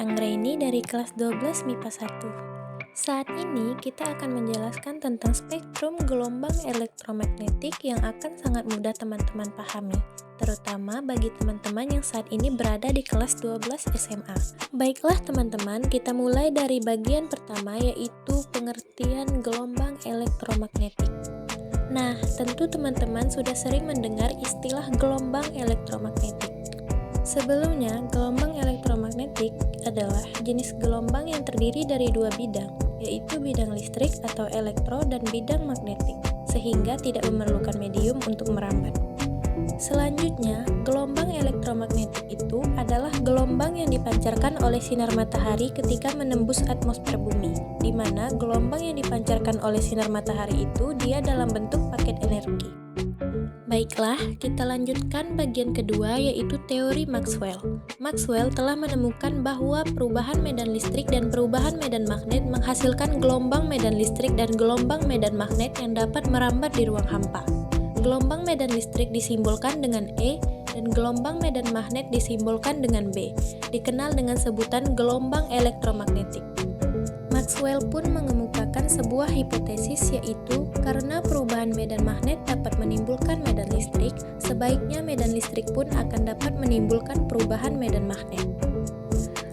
Anggraini dari kelas 12 MIPA 1. Saat ini kita akan menjelaskan tentang spektrum gelombang elektromagnetik yang akan sangat mudah teman-teman pahami, terutama bagi teman-teman yang saat ini berada di kelas 12 SMA. Baiklah teman-teman, kita mulai dari bagian pertama, yaitu pengertian gelombang elektromagnetik. Nah, tentu teman-teman sudah sering mendengar istilah gelombang elektromagnetik. Sebelumnya, gelombang elektromagnetik adalah jenis gelombang yang terdiri dari dua bidang, yaitu bidang listrik atau elektro dan bidang magnetik, sehingga tidak memerlukan medium untuk merambat. Selanjutnya, gelombang elektromagnetik itu adalah gelombang yang dipancarkan oleh sinar matahari ketika menembus atmosfer bumi, di mana gelombang yang dipancarkan oleh sinar matahari itu dia dalam bentuk paket energi. Baiklah, kita lanjutkan bagian kedua, yaitu teori Maxwell. Maxwell telah menemukan bahwa perubahan medan listrik dan perubahan medan magnet menghasilkan gelombang medan listrik dan gelombang medan magnet yang dapat merambat di ruang hampa. Gelombang medan listrik disimbolkan dengan E dan gelombang medan magnet disimbolkan dengan B, dikenal dengan sebutan gelombang elektromagnetik. Maxwell pun mengemukakan sebuah hipotesis, yaitu karena perubahan medan magnet dapat menimbulkan medan listrik, sebaiknya medan listrik pun akan dapat menimbulkan perubahan medan magnet.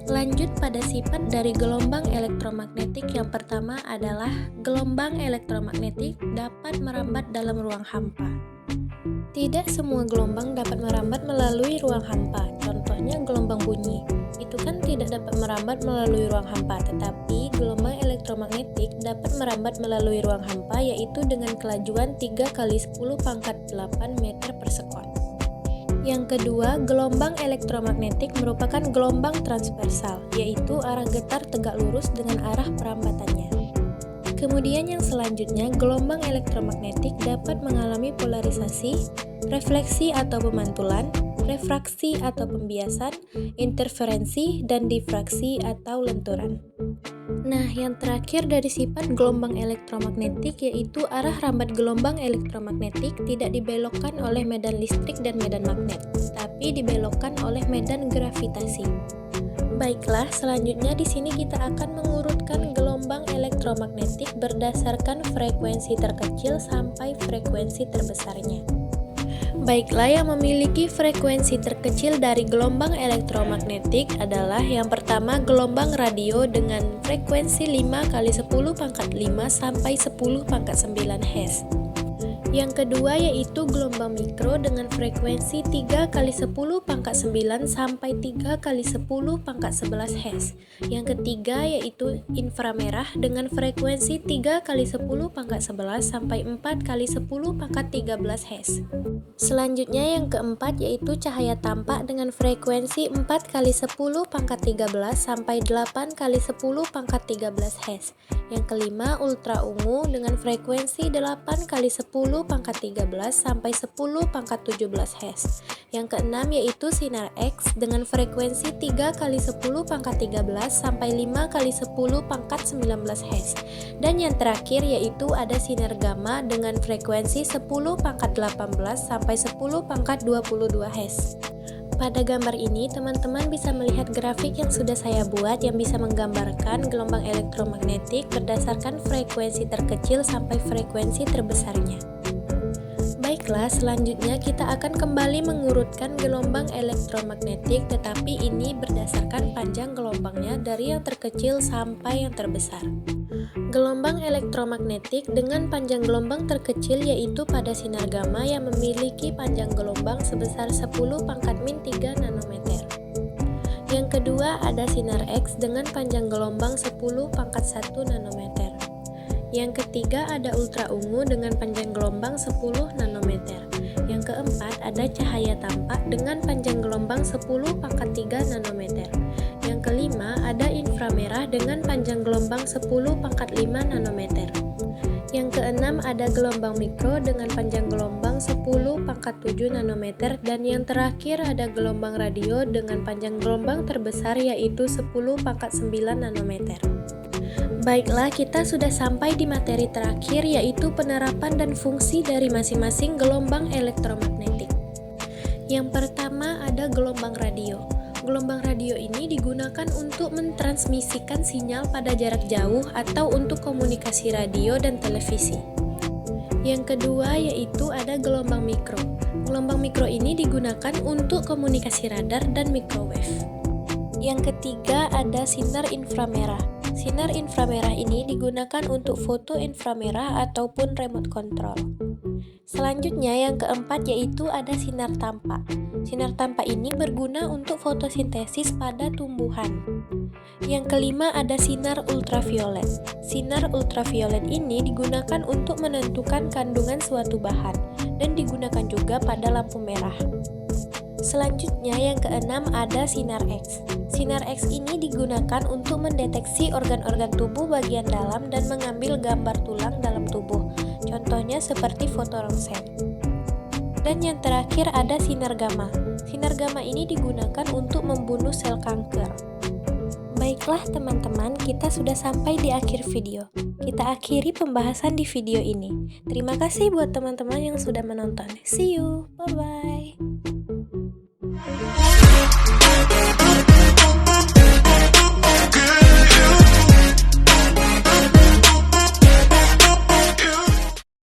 Lanjut pada sifat dari gelombang elektromagnetik, yang pertama adalah gelombang elektromagnetik dapat merambat dalam ruang hampa. Tidak semua gelombang dapat merambat melalui ruang hampa, contohnya gelombang bunyi. Itu kan tidak dapat merambat melalui ruang hampa, tetapi gelombang elektromagnetik dapat merambat melalui ruang hampa, yaitu dengan kelajuan 3 × 10⁸ meter per sekon. Yang kedua, gelombang elektromagnetik merupakan gelombang transversal, yaitu arah getar tegak lurus dengan arah perambatannya. Kemudian yang selanjutnya, gelombang elektromagnetik dapat mengalami polarisasi, refleksi atau pemantulan, refraksi atau pembiasan, interferensi, dan difraksi atau lenturan. Nah, yang terakhir dari sifat gelombang elektromagnetik yaitu arah rambat gelombang elektromagnetik tidak dibelokkan oleh medan listrik dan medan magnet, tapi dibelokkan oleh medan gravitasi. Baiklah, selanjutnya di sini kita akan mengurutkan gelombang elektromagnetik berdasarkan frekuensi terkecil sampai frekuensi terbesarnya. Baiklah, yang memiliki frekuensi terkecil dari gelombang elektromagnetik adalah yang pertama gelombang radio dengan frekuensi 5 × 10⁵ sampai 10⁹ Hz. Yang kedua yaitu gelombang mikro dengan frekuensi 3 × 10⁹ sampai 3 × 10⁻11 Hz. Yang ketiga yaitu inframerah dengan frekuensi 3 × 10⁻11 sampai 4 × 10⁻13 Hz. Selanjutnya yang keempat yaitu cahaya tampak dengan frekuensi 4 × 10⁻13 sampai 8 × 10⁻13 Hz. Yang kelima ultra ungu dengan frekuensi 8 × 10⁻13 sampai 10⁻17 Hz. Yang keenam yaitu sinar X dengan frekuensi 3 × 10⁻13 sampai 5 × 10⁻19 Hz. Dan yang terakhir yaitu ada sinar gamma dengan frekuensi 10⁻18 sampai 10⁻22 Hz. Pada gambar ini, teman-teman bisa melihat grafik yang sudah saya buat yang bisa menggambarkan gelombang elektromagnetik berdasarkan frekuensi terkecil sampai frekuensi terbesarnya. Baiklah, selanjutnya kita akan kembali mengurutkan gelombang elektromagnetik, tetapi ini berdasarkan panjang gelombangnya dari yang terkecil sampai yang terbesar. Gelombang elektromagnetik dengan panjang gelombang terkecil yaitu pada sinar gamma yang memiliki panjang gelombang sebesar 10⁻³ nanometer. Yang kedua ada sinar X dengan panjang gelombang 10⁻⁴ nanometer. Yang ketiga ada ultra ungu dengan panjang gelombang 10 nanometer. Yang keempat ada cahaya tampak dengan panjang gelombang 10⁻³ nanometer. Yang kelima ada inframerah dengan panjang gelombang 10⁻⁵ nanometer. Yang keenam ada gelombang mikro dengan panjang gelombang 10⁻⁷ nanometer. Dan yang terakhir ada gelombang radio dengan panjang gelombang terbesar yaitu 10⁻⁹ nanometer. Baiklah, kita sudah sampai di materi terakhir yaitu penerapan dan fungsi dari masing-masing gelombang elektromagnetik. Yang pertama ada gelombang radio. Gelombang radio ini digunakan untuk mentransmisikan sinyal pada jarak jauh atau untuk komunikasi radio dan televisi. Yang kedua yaitu ada gelombang mikro. Gelombang mikro ini digunakan untuk komunikasi radar dan microwave. Yang ketiga ada sinar inframerah. Sinar inframerah ini digunakan untuk foto inframerah ataupun remote control. Selanjutnya yang keempat yaitu ada sinar tampak. Sinar tampak ini berguna untuk fotosintesis pada tumbuhan. Yang kelima ada sinar ultraviolet. Sinar ultraviolet ini digunakan untuk menentukan kandungan suatu bahan dan digunakan juga pada lampu merah. Selanjutnya yang keenam ada sinar X. Sinar X ini digunakan untuk mendeteksi organ-organ tubuh bagian dalam dan mengambil gambar tulang dalam tubuh. Contohnya seperti foto ronsen. Dan yang terakhir ada sinar gamma. Sinar gamma ini digunakan untuk membunuh sel kanker. Baiklah teman-teman, kita sudah sampai di akhir video. Kita akhiri pembahasan di video ini. Terima kasih buat teman-teman yang sudah menonton. See you, bye-bye.